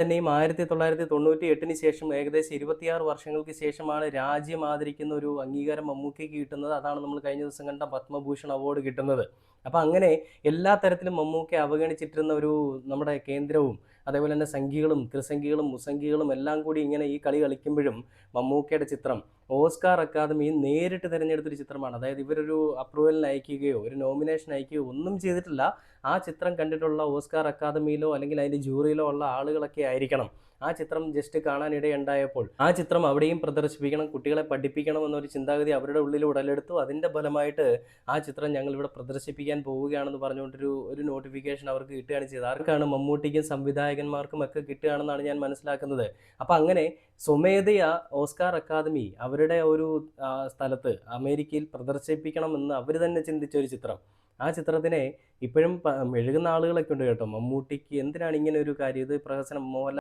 തന്നെയും 1998 ശേഷം ഏകദേശം 26 വർഷങ്ങൾക്ക് ശേഷമാണ് രാജ്യം ആദരിക്കുന്ന ഒരു അംഗീകാരം മമ്മൂക്കയ്ക്ക് കിട്ടുന്നത്. അതാണ് നമ്മൾ കഴിഞ്ഞ ദിവസം കണ്ട പത്മഭൂഷൺ അവാർഡ് കിട്ടുന്നത്. അപ്പോൾ അങ്ങനെ എല്ലാ തരത്തിലും മമ്മൂക്കയെ അവഗണിച്ചിട്ടിരുന്ന ഒരു നമ്മുടെ കേന്ദ്രവും അതേപോലെ തന്നെ സംഘികളും ത്രിസംഘികളും മുസംഘികളും എല്ലാം കൂടി ഇങ്ങനെ ഈ കളി കളിക്കുമ്പോഴും മമ്മൂക്കയുടെ ചിത്രം ഓസ്കാർ അക്കാദമി നേരിട്ട് തിരഞ്ഞെടുത്തൊരു ചിത്രമാണ്. അതായത് ഇവരൊരു അപ്രൂവലിന് അയക്കുകയോ ഒരു നോമിനേഷൻ അയക്കുകയോ ഒന്നും ചെയ്തിട്ടില്ല. ആ ചിത്രം കണ്ടിട്ടുള്ള ഓസ്കാർ അക്കാദമിയിലോ അല്ലെങ്കിൽ അതിൻ്റെ ജൂറിയിലോ ഉള്ള ആളുകളൊക്കെ ആയിരിക്കണം ആ ചിത്രം ജസ്റ്റ് കാണാനിടയുണ്ടായപ്പോൾ ആ ചിത്രം അവിടെയും പ്രദർശിപ്പിക്കണം, കുട്ടികളെ പഠിപ്പിക്കണം എന്നൊരു ചിന്താഗതി അവരുടെ ഉള്ളിൽ ഉടലെടുത്തു. അതിൻ്റെ ഫലമായിട്ട് ആ ചിത്രം ഞങ്ങൾ ഇവിടെ പ്രദർശിപ്പിക്കാൻ പോവുകയാണെന്ന് പറഞ്ഞുകൊണ്ടൊരു നോട്ടിഫിക്കേഷൻ അവർക്ക് കിട്ടുകയാണ് ചെയ്തത്. ആർക്കാണ്? മമ്മൂട്ടിക്കും സംവിധായകന്മാർക്കും ഒക്കെ കിട്ടുകയാണെന്നാണ് ഞാൻ മനസ്സിലാക്കുന്നത്. അപ്പം അങ്ങനെ സ്വമേധയാ ഓസ്കാർ അക്കാദമി അവരുടെ ഒരു സ്ഥലത്ത് അമേരിക്കയിൽ പ്രദർശിപ്പിക്കണമെന്ന് അവർ തന്നെ ചിന്തിച്ച ഒരു ചിത്രം. ആ ചിത്രത്തിനെ ഇപ്പോഴും മെഴുകുന്ന ആളുകളൊക്കെ ഉണ്ട് കേട്ടോ. മമ്മൂട്ടിക്ക് എന്തിനാണ് ഇങ്ങനെ ഒരു കാര്യം, ഇത് പ്രഹസനം, മോഹൻലാൽ